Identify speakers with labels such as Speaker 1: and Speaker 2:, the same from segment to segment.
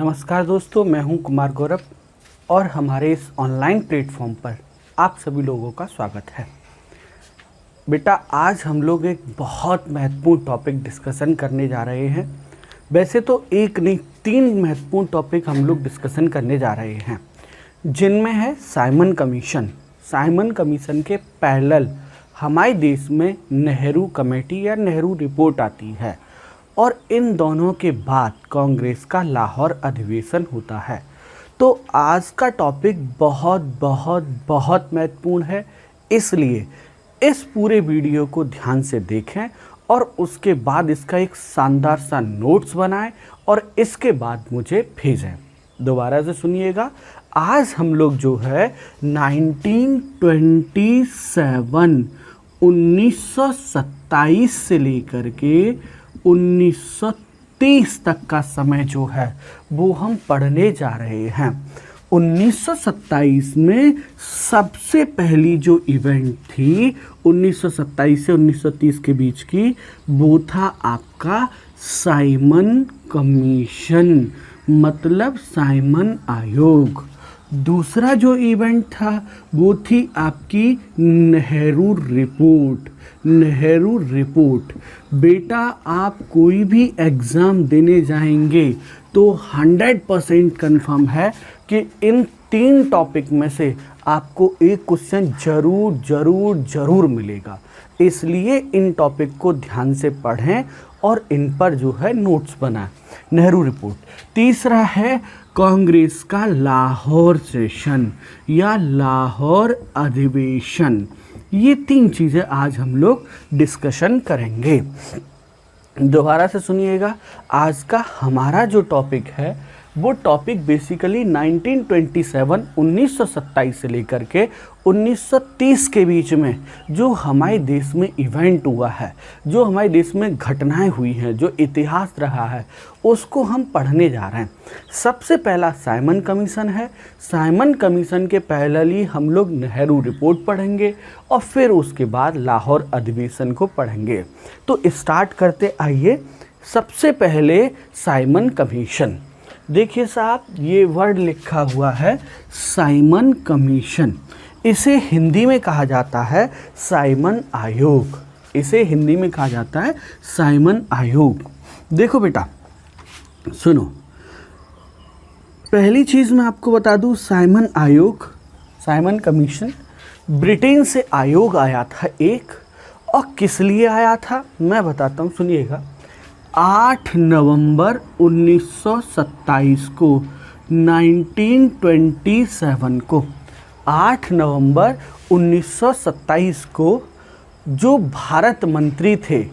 Speaker 1: नमस्कार दोस्तों, मैं हूं कुमार गौरव और हमारे इस ऑनलाइन प्लेटफॉर्म पर आप सभी लोगों का स्वागत है। बेटा, आज हम लोग एक बहुत महत्वपूर्ण टॉपिक डिस्कशन करने जा रहे हैं। वैसे तो एक नहीं, 3 महत्वपूर्ण टॉपिक हम लोग डिस्कशन करने जा रहे हैं, जिनमें है साइमन कमीशन। साइमन कमीशन के पैरेलल हमारे देश में नेहरू कमेटी या नेहरू रिपोर्ट आती है और इन दोनों के बाद कांग्रेस का लाहौर अधिवेशन होता है। तो आज का टॉपिक बहुत बहुत बहुत महत्वपूर्ण है, इसलिए इस पूरे वीडियो को ध्यान से देखें और उसके बाद इसका एक शानदार सा नोट्स बनाएं और इसके बाद मुझे भेजें। दोबारा से सुनिएगा, आज हम लोग जो है 1927 से लेकर के 1930 तक का समय जो है वो हम पढ़ने जा रहे हैं। 1927 में सबसे पहली जो इवेंट थी 1927 से 1930 के बीच की, वो था आपका साइमन कमीशन, मतलब साइमन आयोग। दूसरा जो इवेंट था वो थी आपकी नेहरू रिपोर्ट। नेहरू रिपोर्ट, बेटा आप कोई भी एग्ज़ाम देने जाएंगे तो 100% कन्फर्म है कि इन 3 टॉपिक में से आपको एक क्वेश्चन जरूर जरूर जरूर मिलेगा। इसलिए इन टॉपिक को ध्यान से पढ़ें और इन पर जो है नोट्स बनाएं। नेहरू रिपोर्ट। तीसरा है कांग्रेस का लाहौर सेशन या लाहौर अधिवेशन। ये 3 चीज़ें आज हम लोग डिस्कशन करेंगे। दोबारा से सुनिएगा, आज का हमारा जो टॉपिक है वो टॉपिक बेसिकली 1927 से लेकर के 1930 के बीच में जो हमारे देश में इवेंट हुआ है, जो हमारे देश में घटनाएं हुई हैं, जो इतिहास रहा है, उसको हम पढ़ने जा रहे हैं। सबसे पहला साइमन कमीशन है। साइमन कमीशन के पहले ही हम लोग नेहरू रिपोर्ट पढ़ेंगे और फिर उसके बाद लाहौर अधिवेशन को पढ़ेंगे। तो स्टार्ट करते आइए। सबसे पहले साइमन कमीशन। देखिए साहब, ये वर्ड लिखा हुआ है साइमन कमीशन। इसे हिंदी में कहा जाता है साइमन आयोग। इसे हिंदी में कहा जाता है साइमन आयोग। देखो बेटा, सुनो, पहली चीज़ मैं आपको बता दूं, साइमन आयोग, साइमन कमीशन, ब्रिटेन से आयोग आया था एक। और किस लिए आया था मैं बताता हूँ, सुनिएगा। 8 नवंबर 1927 को, 1927 को, 8 नवंबर 1927 को जो भारत मंत्री थे,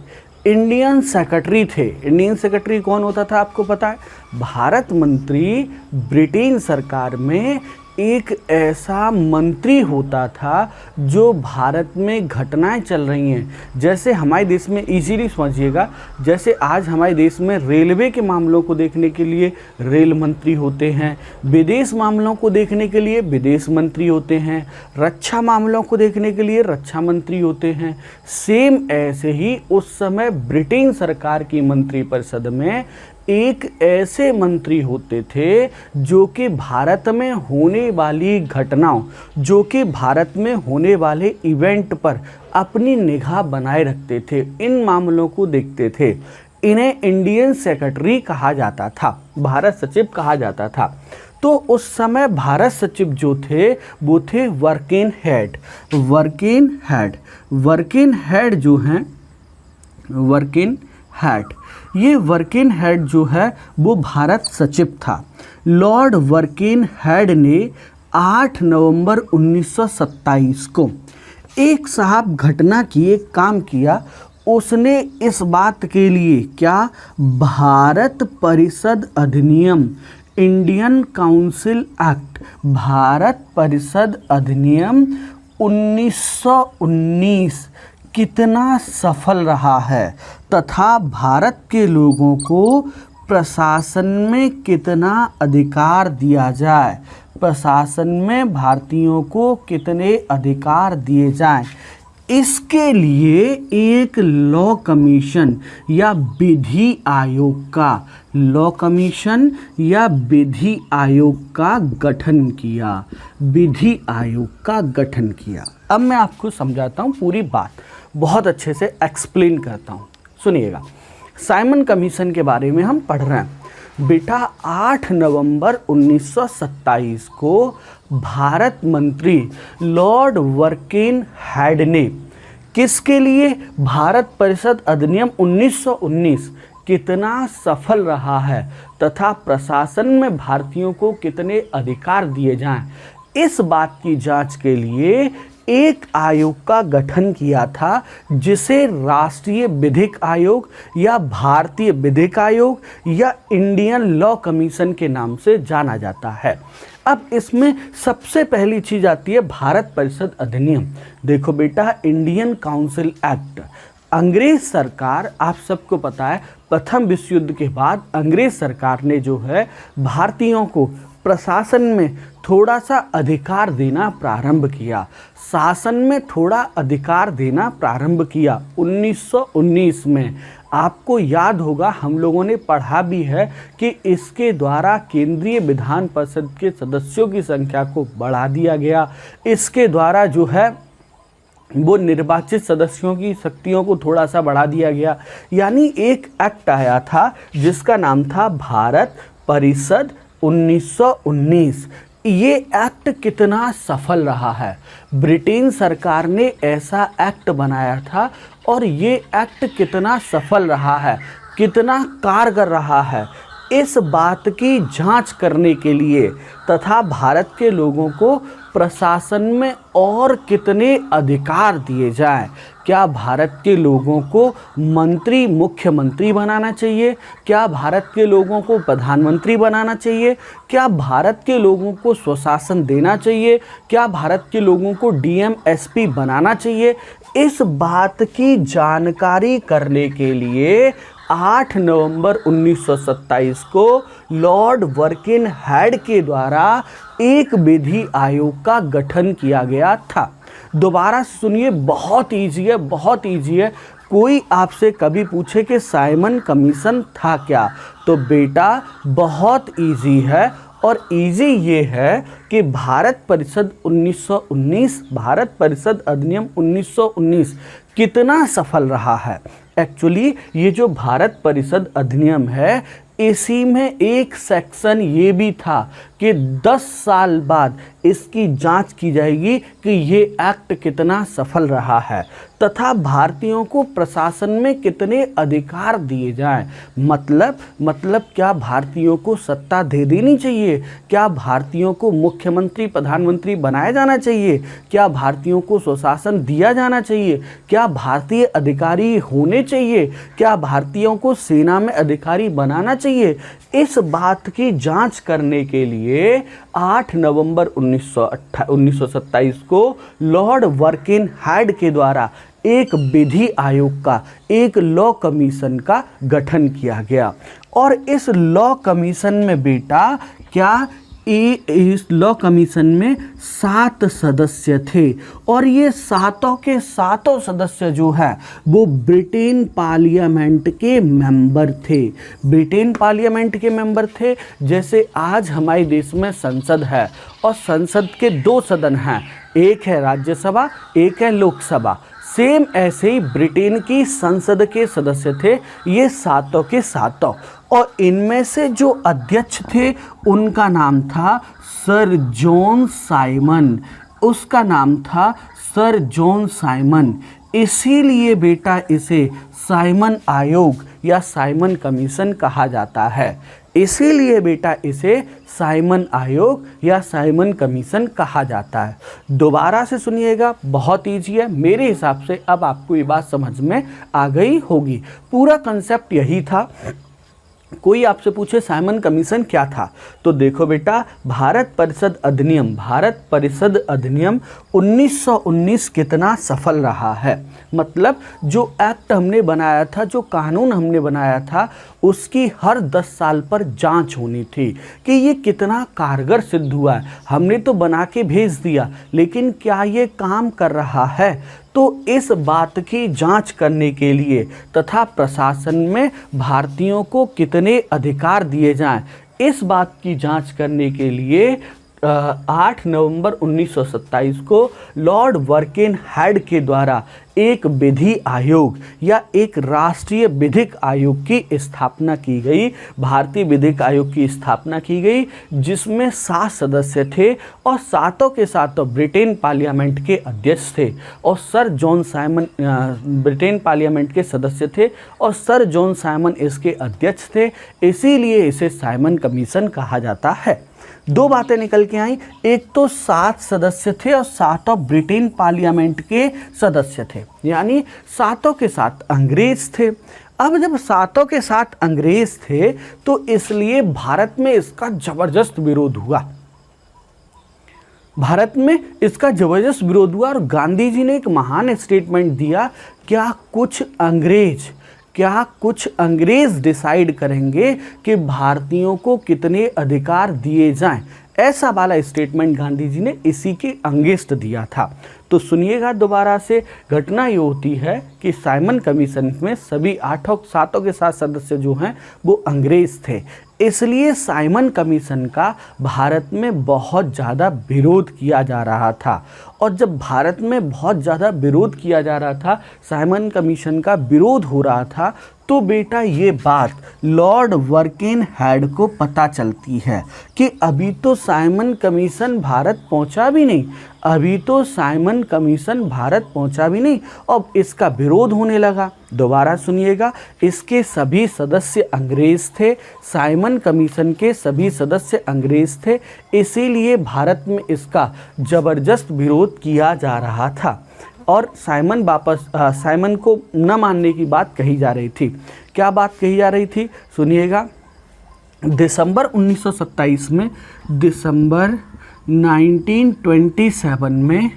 Speaker 1: इंडियन सेक्रेटरी थे। इंडियन सेक्रेटरी कौन होता था आपको पता है? भारत मंत्री ब्रिटेन सरकार में एक ऐसा मंत्री होता था जो भारत में घटनाएं चल रही हैं, जैसे हमारे देश में, इजीली समझिएगा, जैसे आज हमारे देश में रेलवे के मामलों को देखने के लिए रेल मंत्री होते हैं, विदेश मामलों को देखने के लिए विदेश मंत्री होते हैं, रक्षा मामलों को देखने के लिए रक्षा मंत्री होते हैं। सेम ऐसे ही उस समय ब्रिटेन सरकार की मंत्रिपरिषद में एक ऐसे मंत्री होते थे जो कि भारत में होने वाली घटनाओं, जो कि भारत में होने वाले इवेंट पर अपनी निगाह बनाए रखते थे, इन मामलों को देखते थे। इन्हें इंडियन सेक्रेटरी कहा जाता था, भारत सचिव कहा जाता था। तो उस समय भारत सचिव जो थे वो थे working head. Working head, working head जो हैं, वर्किंग हेड, ये वर्किंग हेड जो है वो भारत सचिव था। लॉर्ड वर्किंग हेड ने 8 नवंबर 1927 को एक साहब घटना की, एक काम किया। उसने इस बात के लिए, क्या, भारत परिषद अधिनियम, इंडियन काउंसिल एक्ट, भारत परिषद अधिनियम 1919 कितना सफल रहा है तथा भारत के लोगों को प्रशासन में कितना अधिकार दिया जाए, प्रशासन में भारतीयों को कितने अधिकार दिए जाएं, इसके लिए एक लॉ कमीशन या विधि आयोग का लॉ कमीशन या विधि आयोग का गठन किया, विधि आयोग का गठन किया। अब मैं आपको समझाता हूँ, पूरी बात बहुत अच्छे से एक्सप्लेन करता हूँ, सुनिएगा। साइमन कमीशन के बारे में हम पढ़ रहे हैं बेटा। 8 नवंबर 1927 को भारत मंत्री लॉर्ड वर्किन हेड ने किसके लिए भारत परिषद अधिनियम 1919 कितना सफल रहा है तथा प्रशासन में भारतीयों को कितने अधिकार दिए जाएं, इस बात की जांच के लिए एक आयोग का गठन किया था, जिसे राष्ट्रीय विधिक आयोग या भारतीय विधिक आयोग या इंडियन लॉ कमीशन के नाम से जाना जाता है। अब इसमें सबसे पहली चीज आती है भारत परिषद अधिनियम। देखो बेटा, इंडियन काउंसिल एक्ट, अंग्रेज सरकार, आप सबको पता है प्रथम विश्व युद्ध के बाद अंग्रेज सरकार ने जो है भारतीयों को प्रशासन में थोड़ा सा अधिकार देना प्रारंभ किया, शासन में थोड़ा अधिकार देना प्रारंभ किया 1919 में। आपको याद होगा, हम लोगों ने पढ़ा भी है कि इसके द्वारा केंद्रीय विधान परिषद के सदस्यों की संख्या को बढ़ा दिया गया। इसके द्वारा जो है वो निर्वाचित सदस्यों की शक्तियों को थोड़ा सा बढ़ा दिया गया। यानी एक एक्ट आया था जिसका नाम था भारत परिषद 1919। ये एक्ट कितना सफल रहा है, ब्रिटेन सरकार ने ऐसा एक्ट बनाया था और ये एक्ट कितना सफल रहा है, कितना कारगर रहा है, इस बात की जांच करने के लिए तथा भारत के लोगों को प्रशासन में और कितने अधिकार दिए जाएं, क्या भारत के लोगों को मंत्री मुख्यमंत्री बनाना चाहिए, क्या भारत के लोगों को प्रधानमंत्री बनाना चाहिए, क्या भारत के लोगों को स्वशासन देना चाहिए, क्या भारत के लोगों को डीएम एसपी बनाना चाहिए, इस बात की जानकारी करने के लिए 8 नवंबर 1927 को लॉर्ड वर्किन हेड के द्वारा एक विधि आयोग का गठन किया गया था। दोबारा सुनिए, बहुत ईजी है, बहुत ईजी है। कोई आपसे कभी पूछे कि साइमन कमीशन था क्या, तो बेटा बहुत ईजी है। और इजी ये है कि भारत परिषद 1919, भारत परिषद अधिनियम 1919 कितना सफल रहा है। एक्चुअली ये जो भारत परिषद अधिनियम है, इसी में एक सेक्शन ये भी था कि 10 साल बाद इसकी जांच की जाएगी कि ये एक्ट कितना सफल रहा है तथा भारतीयों को प्रशासन में कितने अधिकार दिए जाएं। मतलब क्या भारतीयों को सत्ता दे देनी चाहिए, क्या भारतीयों को मुख्यमंत्री प्रधानमंत्री बनाया जाना चाहिए, क्या भारतीयों को स्वशासन दिया जाना चाहिए, क्या भारतीय अधिकारी होने चाहिए, क्या भारतीयों को सेना में अधिकारी बनाना चाहिए। इस बात की जांच करने के लिए 8 नवंबर 1927 को लॉर्ड वर्किन हेड के द्वारा एक विधि आयोग का, एक लॉ कमीशन का गठन किया गया। और इस लॉ कमीशन में बेटा क्या, इस लॉ कमीशन में 7 सदस्य थे और ये सातों के सातों सदस्य जो है वो ब्रिटेन पार्लियामेंट के मेंबर थे। ब्रिटेन पार्लियामेंट के मेंबर थे, जैसे आज हमारे देश में संसद है और संसद के 2 सदन हैं, एक है राज्यसभा, एक है लोकसभा। सेम ऐसे ही ब्रिटेन की संसद के सदस्य थे ये सातों के सातों। और इनमें से जो अध्यक्ष थे उनका नाम था सर जॉन साइमन, उसका नाम था सर जॉन साइमन। इसीलिए बेटा इसे साइमन आयोग या साइमन कमीशन कहा जाता है, इसीलिए बेटा इसे साइमन आयोग या साइमन कमीशन कहा जाता है। दोबारा से सुनिएगा, बहुत ईजी है। मेरे हिसाब से अब आपको ये बात समझ में आ गई होगी। पूरा कंसेप्ट यही था। कोई आपसे पूछे साइमन कमीशन क्या था, तो देखो बेटा, भारत परिषद अधिनियम, भारत परिषद अधिनियम 1919 कितना सफल रहा है। मतलब जो एक्ट हमने बनाया था, जो कानून हमने बनाया था उसकी हर 10 साल पर जांच होनी थी कि ये कितना कारगर सिद्ध हुआ है। हमने तो बना के भेज दिया, लेकिन क्या ये काम कर रहा है? तो इस बात की जांच करने के लिए तथा प्रशासन में भारतीयों को कितने अधिकार दिए जाएं, इस बात की जांच करने के लिए 8 नवंबर 1927 को लॉर्ड बर्किनहेड के द्वारा एक विधि आयोग या एक राष्ट्रीय विधिक आयोग की स्थापना की गई। भारतीय विधिक आयोग की स्थापना की गई, जिसमें 7 सदस्य थे और सातों के सातों ब्रिटेन पार्लियामेंट के अध्यक्ष थे और sir John Simon Britain parliament के सदस्य थे और सर जॉन साइमन इसके अध्यक्ष थे। इसीलिए इसे साइमन कमीशन कहा जाता है। 2 बातें निकल के आई, एक तो 7 सदस्य थे और सातों ब्रिटेन पार्लियामेंट के सदस्य थे, यानी सातों के साथ अंग्रेज थे। अब जब सातों के साथ अंग्रेज थे तो इसलिए भारत में इसका जबरदस्त विरोध हुआ। भारत में इसका जबरदस्त विरोध हुआ और गांधी जी ने एक महान स्टेटमेंट दिया, क्या कुछ अंग्रेज डिसाइड करेंगे कि भारतीयों को कितने अधिकार दिए जाएं। ऐसा वाला स्टेटमेंट गांधी जी ने इसी के अगेंस्ट दिया था। तो सुनिएगा दोबारा से, घटना ये होती है कि साइमन कमीशन में सभी 7 के 7 सदस्य जो हैं वो अंग्रेज थे। इसलिए साइमन कमीशन का भारत में बहुत ज़्यादा विरोध किया जा रहा था। और जब भारत में बहुत ज़्यादा विरोध किया जा रहा था, साइमन कमीशन का विरोध हो रहा था, तो बेटा ये बात लॉर्ड बर्किनहेड को पता चलती है कि अभी तो साइमन कमीशन भारत पहुंचा भी नहीं, अब इसका विरोध होने लगा। दोबारा सुनिएगा, इसके सभी सदस्य अंग्रेज थे, साइमन कमीशन के सभी सदस्य अंग्रेज थे, इसीलिए भारत में इसका जबरदस्त विरोध किया जा रहा था और साइमन को न मानने की बात कही जा रही थी। क्या बात कही जा रही थी? सुनिएगा, दिसंबर 1927 में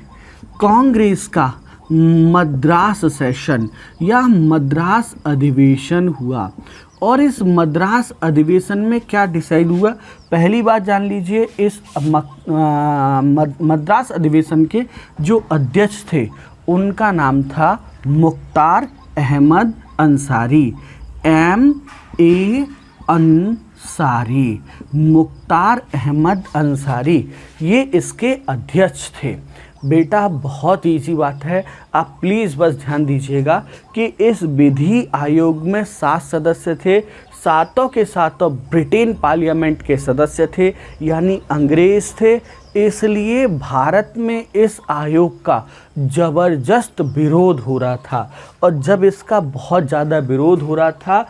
Speaker 1: कांग्रेस का मद्रास सेशन या मद्रास अधिवेशन हुआ और इस मद्रास अधिवेशन में क्या डिसाइड हुआ? पहली बात जान लीजिए, इस मद्रास अधिवेशन के जो अध्यक्ष थे उनका नाम था मुख्तार अहमद अंसारी, मुख्तार अहमद अंसारी, ये इसके अध्यक्ष थे। बेटा बहुत ईजी बात है, आप प्लीज़ बस ध्यान दीजिएगा कि इस विधि आयोग में 7 सदस्य थे, सातों के सातों ब्रिटेन पार्लियामेंट के सदस्य थे, यानी अंग्रेज थे। इसलिए भारत में इस आयोग का ज़बरदस्त विरोध हो रहा था और जब इसका बहुत ज़्यादा विरोध हो रहा था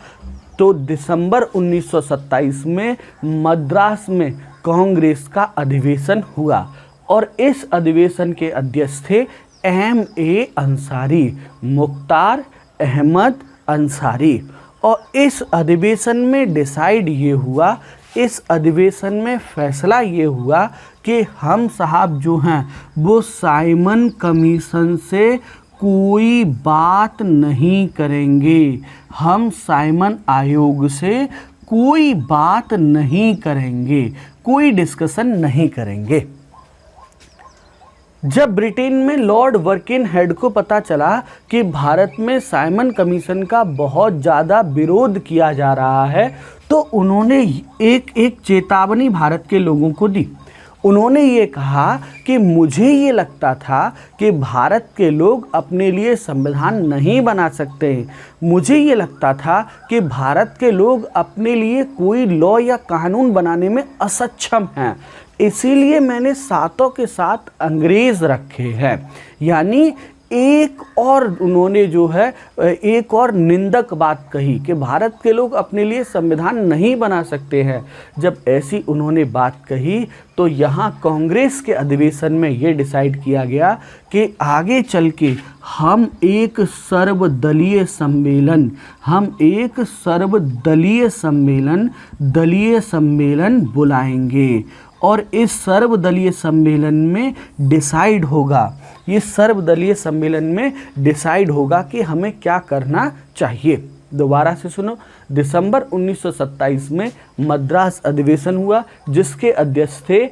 Speaker 1: तो दिसंबर 1927 में मद्रास में कांग्रेस का अधिवेशन हुआ और इस अधिवेशन के अध्यक्ष थे M.A. अंसारी, मुख्तार अहमद अंसारी। और इस अधिवेशन में डिसाइड ये हुआ, इस अधिवेशन में फैसला ये हुआ कि हम साहब जो हैं वो साइमन कमीशन से कोई बात नहीं करेंगे, हम साइमन आयोग से कोई बात नहीं करेंगे, कोई डिस्कशन नहीं करेंगे। जब ब्रिटेन में लॉर्ड बर्किनहेड को पता चला कि भारत में साइमन कमीशन का बहुत ज़्यादा विरोध किया जा रहा है, तो उन्होंने एक चेतावनी भारत के लोगों को दी। उन्होंने ये कहा कि मुझे ये लगता था कि भारत के लोग अपने लिए संविधान नहीं बना सकते हैं, मुझे ये लगता था कि भारत के लोग अपने लिए कोई लॉ या कानून बनाने में असक्षम हैं, इसीलिए मैंने सातों के साथ अंग्रेज रखे हैं। यानी एक और उन्होंने जो है एक और निंदक बात कही कि भारत के लोग अपने लिए संविधान नहीं बना सकते हैं। जब ऐसी उन्होंने बात कही तो यहाँ कांग्रेस के अधिवेशन में ये डिसाइड किया गया कि आगे चल के हम एक सर्वदलीय सम्मेलन बुलाएंगे और इस सर्वदलीय सम्मेलन में डिसाइड होगा कि हमें क्या करना चाहिए। दोबारा से सुनो, दिसंबर 1927 में मद्रास अधिवेशन हुआ जिसके अध्यक्ष थे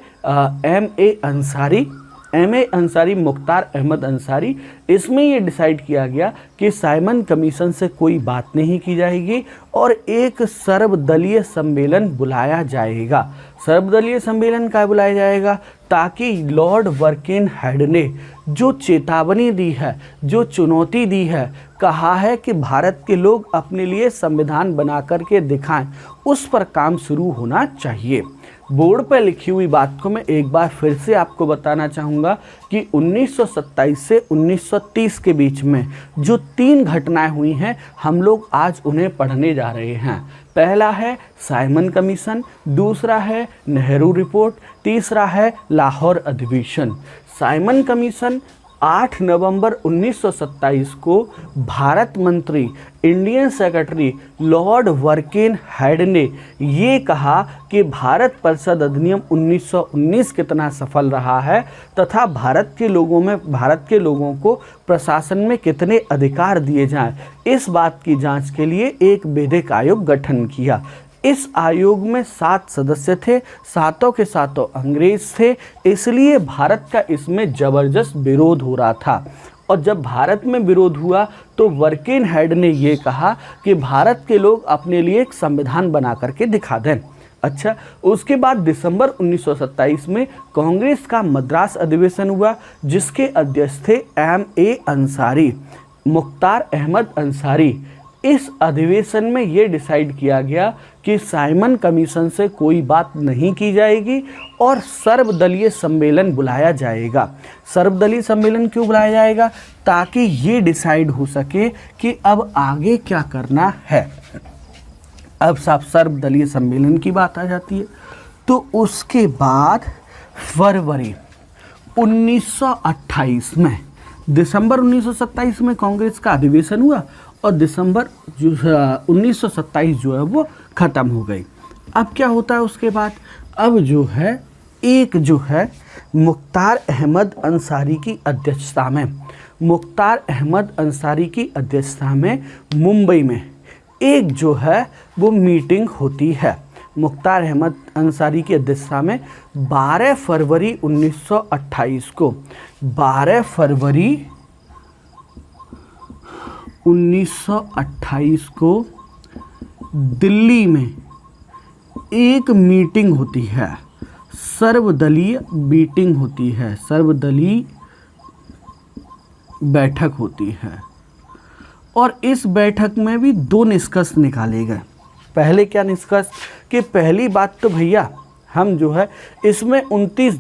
Speaker 1: एम ए अंसारी, मुख्तार अहमद अंसारी। इसमें ये डिसाइड किया गया कि साइमन कमीशन से कोई बात नहीं की जाएगी और एक सर्वदलीय सम्मेलन बुलाया जाएगा। सर्वदलीय सम्मेलन का बुलाया जाएगा ताकि लॉर्ड बर्किनहेड ने जो चेतावनी दी है, जो चुनौती दी है, कहा है कि भारत के लोग अपने लिए संविधान बना करके दिखाएं, उस पर काम शुरू होना चाहिए। बोर्ड पर लिखी हुई बात को मैं एक बार फिर से आपको बताना चाहूँगा कि 1927 से 1930 के बीच में जो 3 घटनाएं हुई हैं, हम लोग आज उन्हें पढ़ने जा रहे हैं। पहला है साइमन कमीशन, दूसरा है नेहरू रिपोर्ट, तीसरा है लाहौर अधिवेशन। साइमन कमीशन 8 नवंबर 1927 को भारत मंत्री, इंडियन सेक्रेटरी लॉर्ड बर्किनहेड ने ये कहा कि भारत परिषद अधिनियम 1919 कितना सफल रहा है तथा भारत के लोगों को प्रशासन में कितने अधिकार दिए जाएं, इस बात की जांच के लिए एक विधिक आयोग गठन किया। इस आयोग में 7 सदस्य थे, सातों के सातों अंग्रेज थे, इसलिए भारत का इसमें ज़बरदस्त विरोध हो रहा था। और जब भारत में विरोध हुआ तो बर्किनहेड ने ये कहा कि भारत के लोग अपने लिए एक संविधान बना करके दिखा दें। अच्छा, उसके बाद दिसंबर 1927 में कांग्रेस का मद्रास अधिवेशन हुआ जिसके अध्यक्ष थे MA अंसारी, मुख्तार अहमद अंसारी। इस अधिवेशन में ये डिसाइड किया गया कि साइमन कमीशन से कोई बात नहीं की जाएगी और सर्वदलीय सम्मेलन बुलाया जाएगा। सर्वदलीय सम्मेलन क्यों बुलाया जाएगा? ताकि ये डिसाइड हो सके कि अब आगे क्या करना है। अब साफ सर्वदलीय सम्मेलन की बात आ जाती है। तो उसके बाद फरवरी 1928 में, दिसंबर 1927 में कांग्रेस का अधिवेशन हुआ और दिसंबर 1927 जो है वो ख़त्म हो गई। अब क्या होता है उसके बाद? अब जो है मुख्तार अहमद अंसारी की अध्यक्षता में मुंबई में एक जो है वो मीटिंग होती है। मुख्तार अहमद अंसारी की अध्यक्षता में 12 फरवरी 1928 को 1928 को दिल्ली में एक मीटिंग होती है, सर्वदलीय मीटिंग होती है, सर्वदलीय बैठक होती है। और इस बैठक में भी 2 निष्कर्ष निकाले गए। पहले क्या निष्कर्ष? कि पहली बात तो भैया हम जो है इसमें 29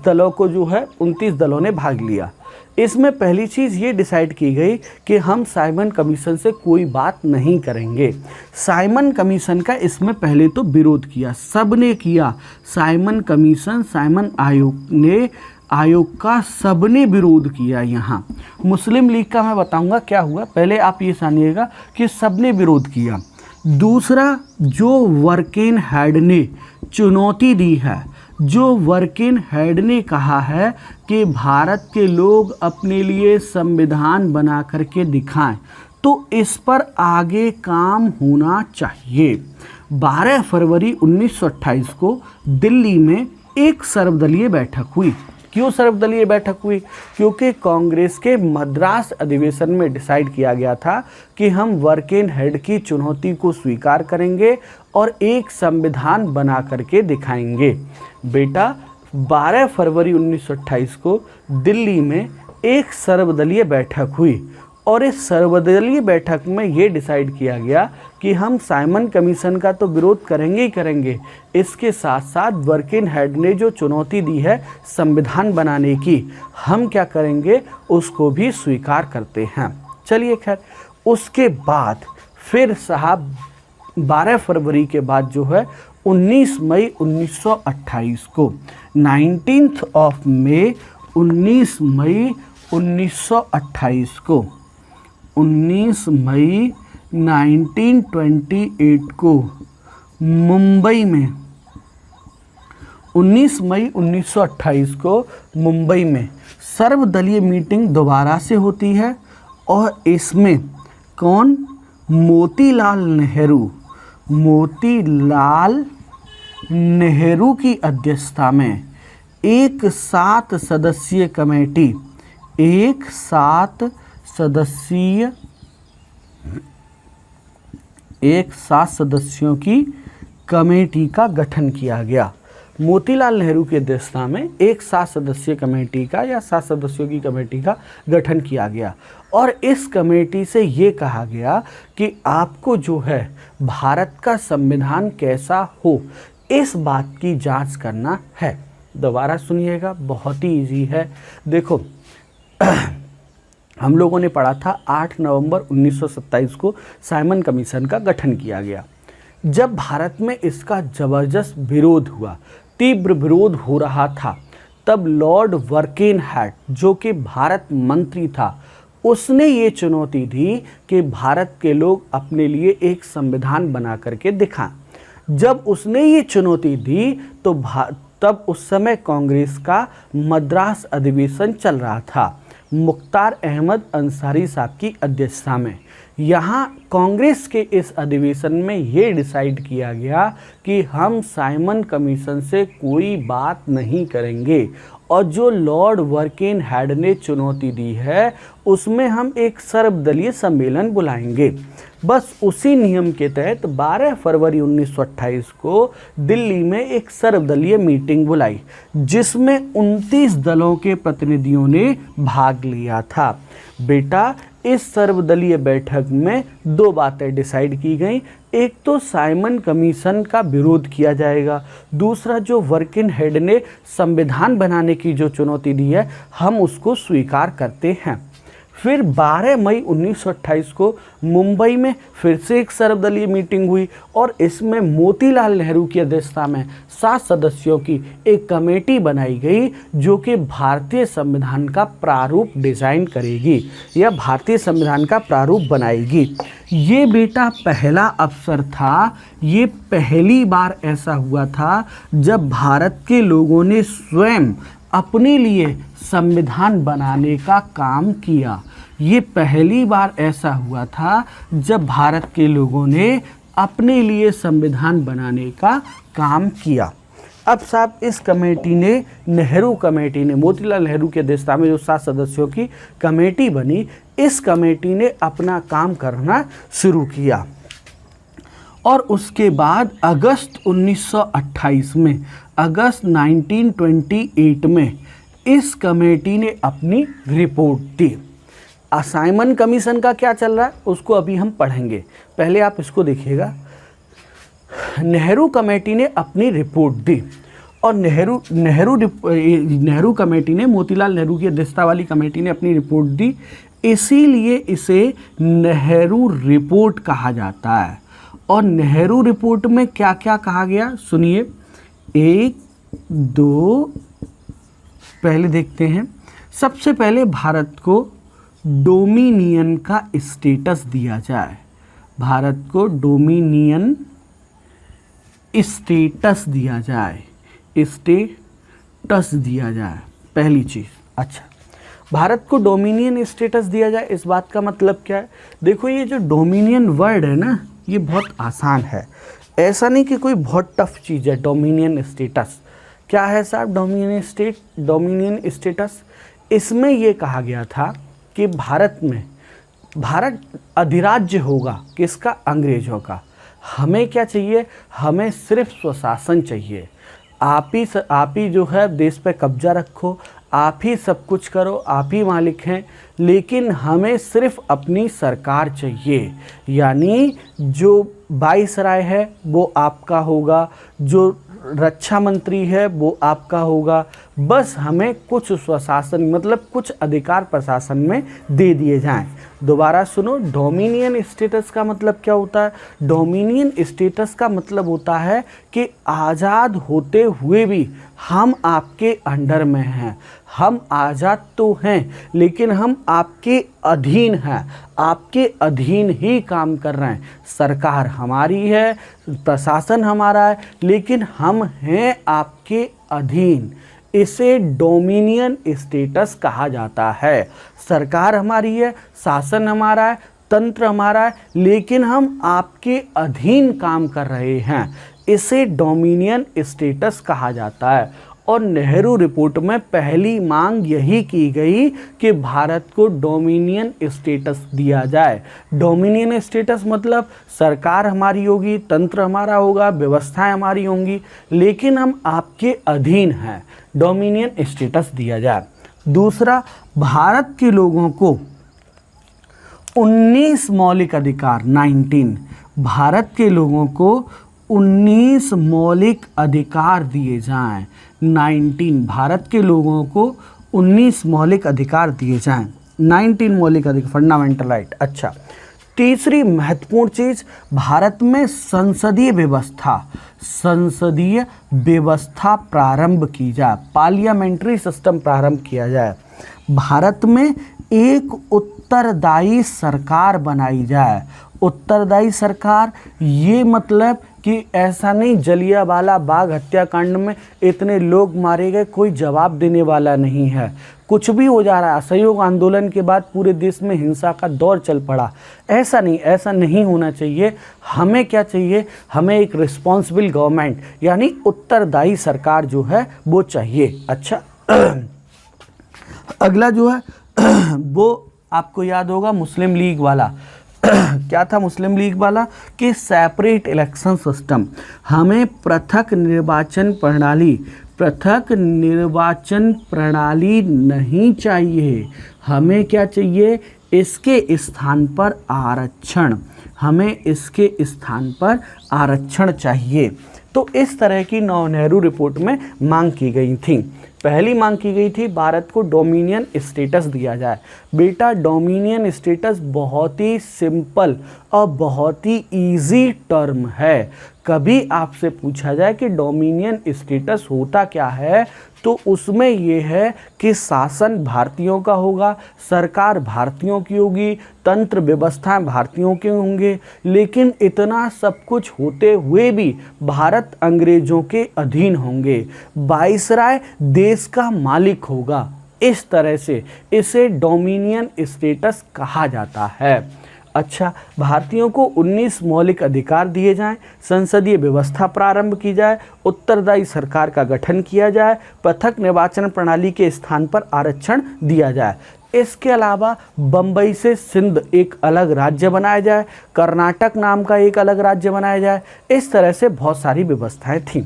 Speaker 1: दलों ने भाग लिया। इसमें पहली चीज़ ये डिसाइड की गई कि हम साइमन कमीशन से कोई बात नहीं करेंगे। साइमन कमीशन का इसमें पहले तो विरोध किया, सबने किया। साइमन कमीशन, साइमन आयोग का सबने विरोध किया। यहाँ मुस्लिम लीग का मैं बताऊंगा क्या हुआ, पहले आप ये जानिएगा कि सबने विरोध किया। दूसरा, जो बर्किनहेड ने चुनौती दी है, जो बर्किनहेड ने कहा है कि भारत के लोग अपने लिए संविधान बना करके दिखाएं, तो इस पर आगे काम होना चाहिए। 12 फरवरी 1928 को दिल्ली में एक सर्वदलीय बैठक हुई। क्यों सर्वदलीय बैठक हुई? क्योंकि कांग्रेस के मद्रास अधिवेशन में डिसाइड किया गया था कि हम बर्किनहेड की चुनौती को स्वीकार करेंगे और एक संविधान बना करके दिखाएंगे। बेटा 12 फरवरी 1928 को दिल्ली में एक सर्वदलीय बैठक हुई और इस सर्वदलीय बैठक में ये डिसाइड किया गया कि हम साइमन कमीशन का तो विरोध करेंगे ही करेंगे, इसके साथ साथ बर्किनहेड ने जो चुनौती दी है संविधान बनाने की, हम क्या करेंगे उसको भी स्वीकार करते हैं। चलिए खैर, उसके बाद फिर साहब 12 फरवरी के बाद जो है 19 मई 1928 को 19 मई 1928 को 19 मई 1928 को मुंबई में 19 मई 1928 को मुंबई में सर्वदलीय मीटिंग दोबारा से होती है और इसमें कौन? मोतीलाल नेहरू की अध्यक्षता में एक 7 सदस्यीय कमेटी, एक 7 सदस्यों की कमेटी का गठन किया गया। मोतीलाल नेहरू की अध्यक्षता में एक 7 सदस्यीय कमेटी का या 7 सदस्यों की कमेटी का गठन किया गया और इस कमेटी से ये कहा गया कि आपको जो है भारत का संविधान कैसा हो, इस बात की जांच करना है। दोबारा सुनिएगा, बहुत ही इजी है। देखो हम लोगों ने पढ़ा था 8 नवंबर 1927 को साइमन कमीशन का गठन किया गया। जब भारत में इसका ज़बरदस्त विरोध हुआ, तीव्र विरोध हो रहा था, तब लॉर्ड बर्किनहेड जो कि भारत मंत्री था, उसने ये चुनौती दी कि भारत के लोग अपने लिए एक संविधान बना करके दिखाएं। जब उसने ये चुनौती दी तो तब उस समय कांग्रेस का मद्रास अधिवेशन चल रहा था, मुख्तार अहमद अंसारी साहब की अध्यक्षता में। यहाँ कांग्रेस के इस अधिवेशन में ये डिसाइड किया गया कि हम साइमन कमीशन से कोई बात नहीं करेंगे और जो लॉर्ड बर्किनहेड ने चुनौती दी है उसमें हम एक सर्वदलीय सम्मेलन बुलाएंगे। बस उसी नियम के तहत 12 फरवरी 1928 को दिल्ली में एक सर्वदलीय मीटिंग बुलाई जिसमें 29 दलों के प्रतिनिधियों ने भाग लिया था। बेटा, इस सर्वदलीय बैठक में 2 बातें डिसाइड की गई। एक तो साइमन कमीशन का विरोध किया जाएगा, दूसरा जो बर्किनहेड ने संविधान बनाने की जो चुनौती दी है हम उसको स्वीकार करते हैं। फिर 12 मई 1928 को मुंबई में फिर से एक सर्वदलीय मीटिंग हुई और इसमें मोतीलाल नेहरू की अध्यक्षता में 7 सदस्यों की एक कमेटी बनाई गई जो कि भारतीय संविधान का प्रारूप डिज़ाइन करेगी या भारतीय संविधान का प्रारूप बनाएगी। ये बेटा पहला अवसर था, ये पहली बार ऐसा हुआ था जब भारत के लोगों ने स्वयं अपने लिए संविधान बनाने का काम किया। ये पहली बार ऐसा हुआ था जब भारत के लोगों ने अपने लिए संविधान बनाने का काम किया। अब साहब इस कमेटी ने, नेहरू कमेटी ने, मोतीलाल नेहरू की अध्यक्षता में जो 7 सदस्यों की कमेटी बनी, इस कमेटी ने अपना काम करना शुरू किया और उसके बाद अगस्त 1928 में, अगस्त 1928 में इस कमेटी ने अपनी रिपोर्ट दी। साइमन कमीशन का क्या चल रहा है उसको अभी हम पढ़ेंगे, पहले आप इसको देखिएगा। नेहरू कमेटी ने अपनी रिपोर्ट दी और नेहरू कमेटी ने, मोतीलाल नेहरू की अध्यक्षता वाली कमेटी ने अपनी रिपोर्ट दी, इसीलिए इसे नेहरू रिपोर्ट कहा जाता है। और नेहरू रिपोर्ट में क्या क्या कहा गया सुनिए। 1, 2 पहले देखते हैं। सबसे पहले भारत को डोमिनियन का स्टेटस दिया जाए, भारत को डोमिनियन स्टेटस दिया जाए, स्टेटस दिया जाए, पहली चीज़। अच्छा, भारत को डोमिनियन स्टेटस दिया जाए, इस बात का मतलब क्या है? देखो ये जो डोमिनियन वर्ड है ना, ये बहुत आसान है, ऐसा नहीं कि कोई बहुत टफ चीज़ है। डोमिनियन स्टेटस क्या है साहब? डोमिनियन स्टेटस, इसमें ये कहा गया था कि भारत अधिराज्य होगा, किसका? अंग्रेजों का। हमें क्या चाहिए? हमें सिर्फ स्वशासन चाहिए। आप ही जो है देश पे कब्जा रखो, आप ही सब कुछ करो, आप ही मालिक हैं, लेकिन हमें सिर्फ अपनी सरकार चाहिए। यानी जो वाइसराय है वो आपका होगा, जो रक्षा मंत्री है वो आपका होगा, बस हमें कुछ स्वशासन मतलब कुछ अधिकार प्रशासन में दे दिए जाएं। दोबारा सुनो, डोमिनियन स्टेटस का मतलब क्या होता है? डोमिनियन स्टेटस का मतलब होता है कि आज़ाद होते हुए भी हम आपके अंडर में हैं। हम आज़ाद तो हैं लेकिन हम आपके अधीन हैं, आपके अधीन ही काम कर रहे हैं। सरकार हमारी है, प्रशासन हमारा है, लेकिन हम हैं आपके अधीन। इसे डोमिनियन स्टेटस कहा जाता है। सरकार हमारी है, शासन हमारा है, तंत्र हमारा है, लेकिन हम आपके अधीन काम कर रहे हैं, इसे डोमिनियन स्टेटस कहा जाता है। और नेहरू रिपोर्ट में पहली मांग यही की गई कि भारत को डोमिनियन स्टेटस दिया जाए। डोमिनियन स्टेटस मतलब सरकार हमारी होगी, तंत्र हमारा होगा, व्यवस्थाएं हमारी होंगी, लेकिन हम आपके अधीन हैं, डोमिनियन स्टेटस दिया जाए। दूसरा, भारत के लोगों को 19 मौलिक अधिकार, 19, भारत के लोगों को 19 मौलिक अधिकार दिए जाएं। 19, भारत के लोगों को 19 मौलिक अधिकार दिए जाएं। 19 मौलिक अधिकार, फंडामेंटल राइट। अच्छा, तीसरी महत्वपूर्ण चीज, भारत में संसदीय व्यवस्था प्रारंभ की जाए, पार्लियामेंट्री सिस्टम प्रारंभ किया जाए। भारत में एक उत्तरदायी सरकार बनाई जाए। उत्तरदायी सरकार, ये मतलब कि ऐसा नहीं जलियांवाला बाग हत्याकांड में इतने लोग मारे गए, कोई जवाब देने वाला नहीं है, कुछ भी हो जा रहा है, असहयोग आंदोलन के बाद पूरे देश में हिंसा का दौर चल पड़ा, ऐसा नहीं, ऐसा नहीं होना चाहिए। हमें क्या चाहिए, हमें एक रिस्पॉन्सिबल गवर्नमेंट यानी उत्तरदायी सरकार जो है वो चाहिए। अच्छा, अगला जो है वो आपको याद होगा मुस्लिम लीग वाला। क्या था मुस्लिम लीग वाला कि सेपरेट इलेक्शन सिस्टम, हमें पृथक निर्वाचन प्रणाली नहीं चाहिए, हमें क्या चाहिए, इसके स्थान पर आरक्षण, हमें इसके स्थान पर आरक्षण चाहिए। तो इस तरह की नेहरू रिपोर्ट में मांग की गई थी। पहली मांग की गई थी भारत को डोमिनियन स्टेटस दिया जाए। बेटा, डोमिनियन स्टेटस बहुत ही सिंपल और बहुत ही इजी टर्म है। कभी आपसे पूछा जाए कि डोमिनियन स्टेटस होता क्या है, तो उसमें ये है कि शासन भारतीयों का होगा, सरकार भारतीयों की होगी, तंत्र व्यवस्थाएं भारतीयों के होंगे, लेकिन इतना सब कुछ होते हुए भी भारत अंग्रेजों के अधीन होंगे, वाइसराय देश का मालिक होगा। इस तरह से इसे डोमिनियन स्टेटस कहा जाता है। अच्छा, भारतीयों को 19 मौलिक अधिकार दिए जाएं, संसदीय व्यवस्था प्रारंभ की जाए, उत्तरदायी सरकार का गठन किया जाए, पृथक निर्वाचन प्रणाली के स्थान पर आरक्षण दिया जाए। इसके अलावा बम्बई से सिंध एक अलग राज्य बनाया जाए, कर्नाटक नाम का एक अलग राज्य बनाया जाए। इस तरह से बहुत सारी व्यवस्थाएं थीं।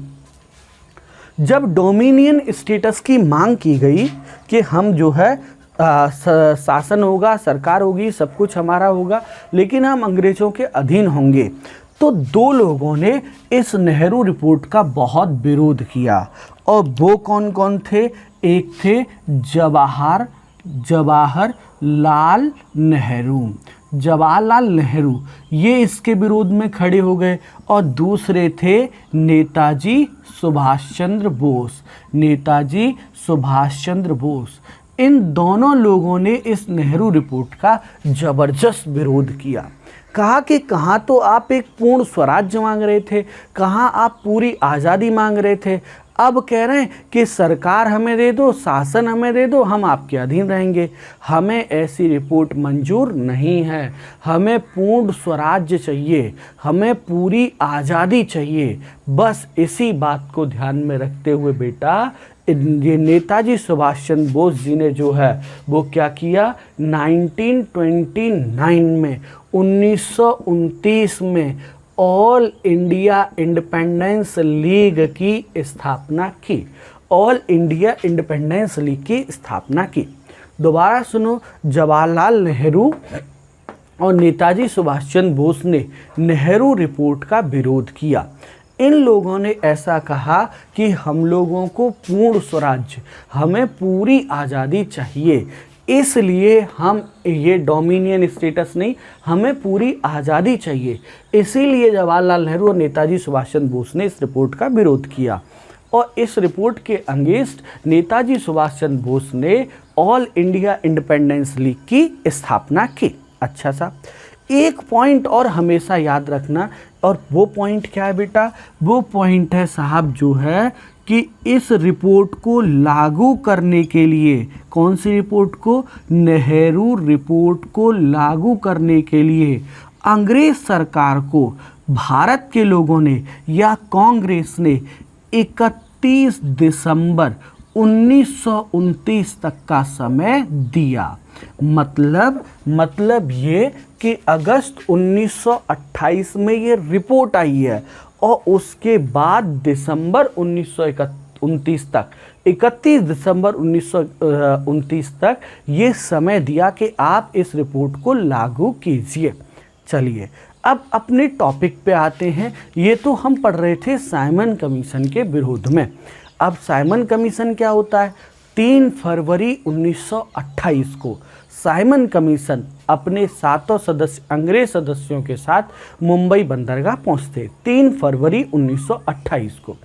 Speaker 1: जब डोमिनियन स्टेटस की मांग की गई कि हम जो है शासन होगा, सरकार होगी, सब कुछ हमारा होगा, लेकिन हम अंग्रेजों के अधीन होंगे, तो दो लोगों ने इस नेहरू रिपोर्ट का बहुत विरोध किया। और वो कौन कौन थे? एक थे जवाहरलाल नेहरू, ये इसके विरोध में खड़े हो गए। और दूसरे थे नेताजी सुभाष चंद्र बोस। इन दोनों लोगों ने इस नेहरू रिपोर्ट का जबरदस्त विरोध किया। कहा कि कहाँ तो आप एक पूर्ण स्वराज्य मांग रहे थे, कहाँ आप पूरी आज़ादी मांग रहे थे, अब कह रहे हैं कि सरकार हमें दे दो, शासन हमें दे दो, हम आपके अधीन रहेंगे। हमें ऐसी रिपोर्ट मंजूर नहीं है, हमें पूर्ण स्वराज्य चाहिए, हमें पूरी आज़ादी चाहिए। बस इसी बात को ध्यान में रखते हुए बेटा, ये नेताजी सुभाष चंद्र बोस जी ने जो है वो क्या किया, 1929 में ऑल इंडिया इंडिपेंडेंस लीग की स्थापना की। दोबारा सुनो, जवाहरलाल नेहरू और नेताजी सुभाष चंद्र बोस ने नेहरू रिपोर्ट का विरोध किया। इन लोगों ने ऐसा कहा कि हम लोगों को पूर्ण स्वराज्य, हमें पूरी आज़ादी चाहिए, इसलिए हम ये डोमिनियन स्टेटस नहीं, हमें पूरी आज़ादी चाहिए। इसीलिए जवाहरलाल नेहरू और नेताजी सुभाष चंद्र बोस ने इस रिपोर्ट का विरोध किया। और इस रिपोर्ट के अगेंस्ट नेताजी सुभाष चंद्र बोस ने ऑल इंडिया इंडिपेंडेंस लीग की स्थापना की। अच्छा सा, एक पॉइंट और हमेशा याद रखना, और वो पॉइंट क्या है बेटा? वो पॉइंट है साहब जो है कि इस रिपोर्ट को लागू करने के लिए, कौन सी रिपोर्ट को? नेहरू रिपोर्ट को लागू करने के लिए अंग्रेज सरकार को भारत के लोगों ने या कांग्रेस ने 31 दिसंबर 1929 तक का समय दिया। मतलब ये कि अगस्त 1928 में ये रिपोर्ट आई है और उसके बाद दिसंबर 1929 तक, 31 दिसंबर 1929 तक ये समय दिया कि आप इस रिपोर्ट को लागू कीजिए। चलिए अब अपने टॉपिक पे आते हैं। ये तो हम पढ़ रहे थे साइमन कमीशन के विरोध में। अब साइमन कमीशन क्या होता है? 3 फरवरी 1928 को साइमन कमीशन अपने 7 अंग्रेज सदस्यों के साथ मुंबई बंदरगाह पहुंचते 3 फरवरी 1928 को।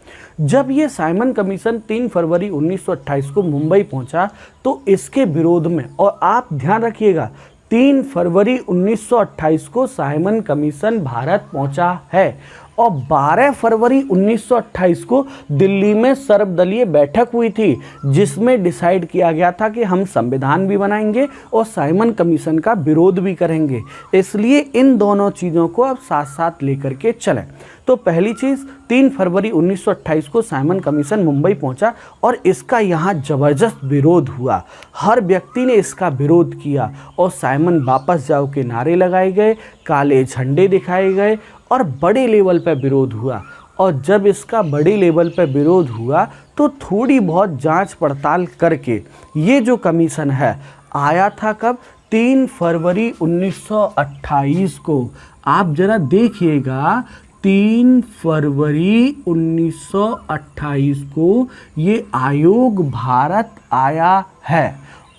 Speaker 1: जब ये साइमन कमीशन 3 फरवरी 1928 को मुंबई पहुंचा तो इसके विरोध में, और आप ध्यान रखिएगा 3 फरवरी 1928 को साइमन कमीशन भारत पहुंचा है और 12 फरवरी 1928 को दिल्ली में सर्वदलीय बैठक हुई थी जिसमें डिसाइड किया गया था कि हम संविधान भी बनाएंगे और साइमन कमीशन का विरोध भी करेंगे। इसलिए इन दोनों चीज़ों को अब साथ साथ लेकर के चलें। तो पहली चीज़, 3 फरवरी 1928 को साइमन कमीशन मुंबई पहुंचा और इसका यहाँ ज़बरदस्त विरोध हुआ। हर व्यक्ति ने इसका विरोध किया और साइमन वापस जाओ के नारे लगाए गए, काले झंडे दिखाए गए और बड़े लेवल पर विरोध हुआ। और जब इसका बड़े लेवल पर विरोध हुआ तो थोड़ी बहुत जांच पड़ताल करके ये जो कमीशन है आया था कब? 3 फरवरी 1928 को। आप ज़रा देखिएगा, 3 फरवरी 1928 को ये आयोग भारत आया है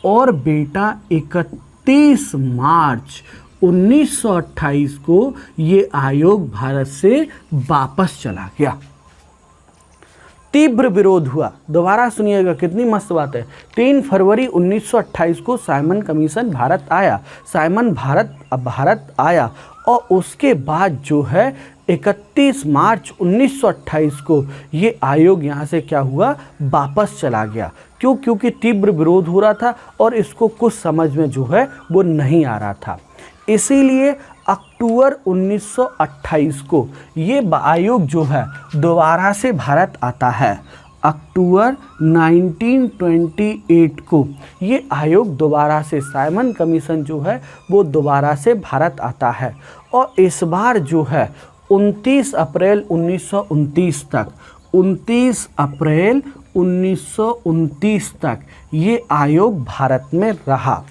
Speaker 1: और बेटा 31 मार्च 1928 को ये आयोग भारत से वापस चला गया। तीव्र विरोध हुआ। दोबारा सुनिएगा, कितनी मस्त बात है। 3 फरवरी 1928 को साइमन कमीशन भारत आया, भारत आया और उसके बाद जो है 31 मार्च 1928 को ये आयोग यहाँ से क्या हुआ? वापस चला गया। क्यों? क्योंकि तीव्र विरोध हो रहा था और इसको कुछ समझ में जो है वो नहीं आ रहा था। इसीलिए अक्टूबर 1928 को ये आयोग जो है दोबारा से भारत आता है। अक्टूबर 1928 को ये आयोग दोबारा से, साइमन कमीशन जो है वो दोबारा से भारत आता है और इस बार जो है 29 अप्रैल 1929 तक, 29 अप्रैल 1929 तक ये आयोग भारत में रहा।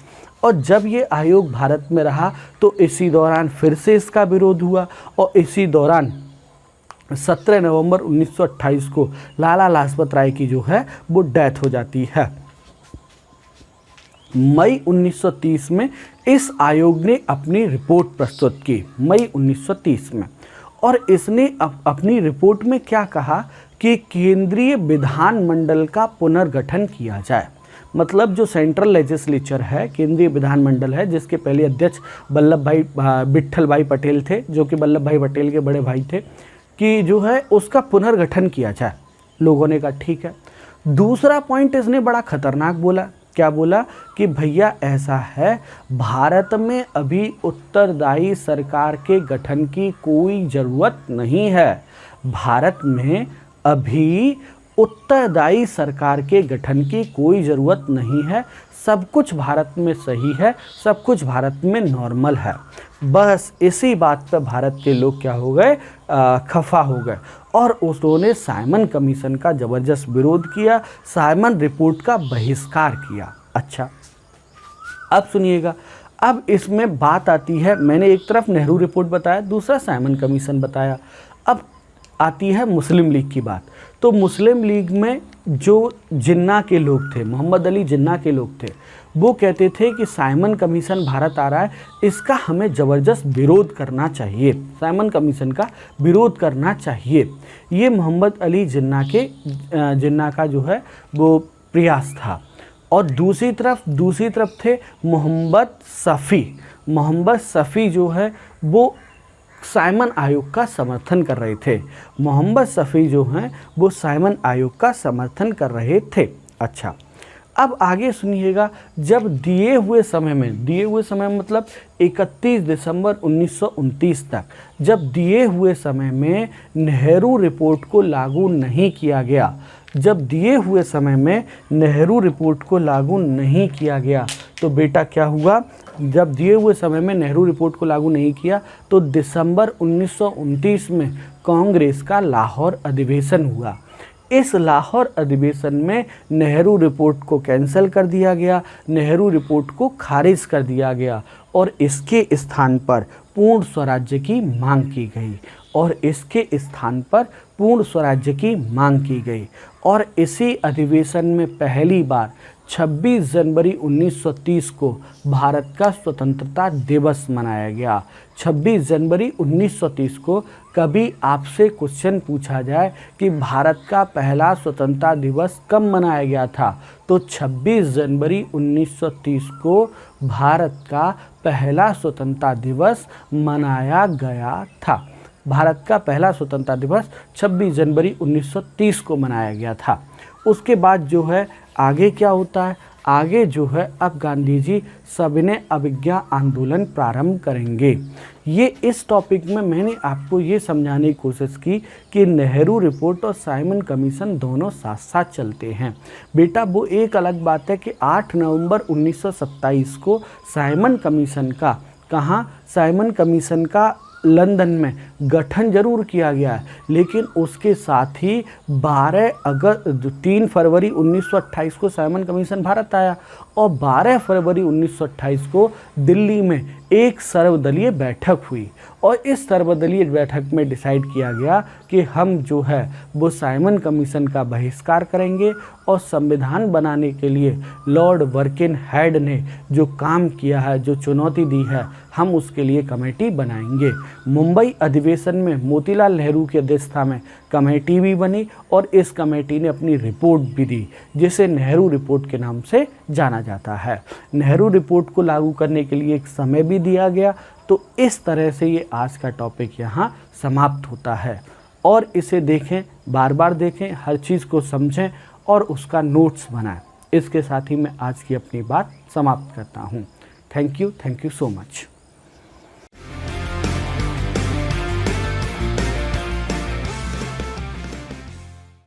Speaker 1: और जब ये आयोग भारत में रहा तो इसी दौरान फिर से इसका विरोध हुआ और इसी दौरान 17 नवंबर 1928 को लाला लाजपत राय की जो है वो डेथ हो जाती है। मई 1930 में इस आयोग ने अपनी रिपोर्ट प्रस्तुत की, मई 1930 में, और इसने अपनी रिपोर्ट में क्या कहा कि केंद्रीय विधानमंडल का पुनर्गठन किया जाए। मतलब जो सेंट्रल लेजिस्लेचर है, केंद्रीय विधानमंडल है, जिसके पहले अध्यक्ष विट्ठल भाई पटेल थे, जो कि वल्लभ भाई पटेल के बड़े भाई थे, कि जो है उसका पुनर्गठन किया जाए। लोगों ने कहा ठीक है। दूसरा पॉइंट इसने बड़ा खतरनाक बोला। क्या बोला? कि भैया ऐसा है, भारत में अभी उत्तरदायी सरकार के गठन की कोई ज़रूरत नहीं है। भारत में अभी उत्तरदायी सरकार के गठन की कोई ज़रूरत नहीं है। सब कुछ भारत में सही है, सब कुछ भारत में नॉर्मल है। बस इसी बात पर भारत के लोग क्या हो गए? खफा हो गए और उन्होंने साइमन कमीशन का ज़बरदस्त विरोध किया, साइमन रिपोर्ट का बहिष्कार किया। अच्छा, अब सुनिएगा, अब इसमें बात आती है, मैंने एक तरफ नेहरू रिपोर्ट बताया, दूसरा साइमन कमीशन बताया। अब आती है मुस्लिम लीग की बात। तो मुस्लिम लीग में जो जिन्ना के लोग थे, मोहम्मद अली जिन्ना के लोग थे, वो कहते थे कि साइमन कमीशन भारत आ रहा है, इसका हमें ज़बरदस्त विरोध करना चाहिए, साइमन कमीशन का विरोध करना चाहिए। ये मोहम्मद अली जिन्ना का जो है वो प्रयास था। और दूसरी तरफ थे मोहम्मद शफ़ी जो है वो साइमन आयोग का समर्थन कर रहे थे। मोहम्मद शफी जो हैं वो साइमन आयोग का समर्थन कर रहे थे। अच्छा, अब आगे सुनिएगा, जब दिए हुए समय मतलब 31 दिसंबर 1929 तक, जब दिए हुए समय में नेहरू रिपोर्ट को लागू नहीं किया गया, तो बेटा क्या हुआ, जब दिए हुए समय में नेहरू रिपोर्ट को लागू नहीं किया तो दिसंबर 1929 में कांग्रेस का लाहौर अधिवेशन हुआ। इस लाहौर अधिवेशन में नेहरू रिपोर्ट को कैंसिल कर दिया गया, नेहरू रिपोर्ट को खारिज कर दिया गया और इसके स्थान पर पूर्ण स्वराज्य की मांग की गई। और इसी अधिवेशन में पहली बार 26 जनवरी 1930 को भारत का स्वतंत्रता दिवस मनाया गया। 26 जनवरी 1930 को कभी आपसे क्वेश्चन पूछा जाए कि भारत का पहला स्वतंत्रता दिवस कब मनाया गया था, तो 26 जनवरी 1930 को भारत का पहला स्वतंत्रता दिवस मनाया गया था। भारत का पहला स्वतंत्रता दिवस 26 जनवरी 1930 को मनाया गया था। उसके बाद जो है आगे क्या होता है, आगे जो है अब गांधी जी सविनय अवज्ञा आंदोलन प्रारंभ करेंगे। ये इस टॉपिक में मैंने आपको ये समझाने की कोशिश की कि नेहरू रिपोर्ट और साइमन कमीशन दोनों साथ साथ चलते हैं। बेटा वो एक अलग बात है कि 8 नवंबर 1927 को साइमन कमीशन का लंदन में गठन जरूर किया गया है, लेकिन उसके साथ ही 3 फरवरी 1928 को साइमन कमीशन भारत आया और 12 फरवरी 1928 को दिल्ली में एक सर्वदलीय बैठक हुई और इस सर्वदलीय बैठक में डिसाइड किया गया कि हम जो है वो साइमन कमीशन का बहिष्कार करेंगे और संविधान बनाने के लिए लॉर्ड बर्किनहेड ने जो काम किया है, जो चुनौती दी है, हम उसके लिए कमेटी बनाएंगे। मुंबई अधिवेशन में मोतीलाल नेहरू की अध्यक्षता में कमेटी भी बनी और इस कमेटी ने अपनी रिपोर्ट भी दी, जिसे नेहरू रिपोर्ट के नाम से जाना जाता है। नेहरू रिपोर्ट को लागू करने के लिए एक समय भी दिया गया। तो इस तरह से ये आज का टॉपिक यहाँ समाप्त होता है और इसे देखें, बार बार देखें, हर चीज़ को समझें और उसका नोट्स बनाएं। इसके साथ ही मैं आज की अपनी बात समाप्त करता हूँ। Thank you so much.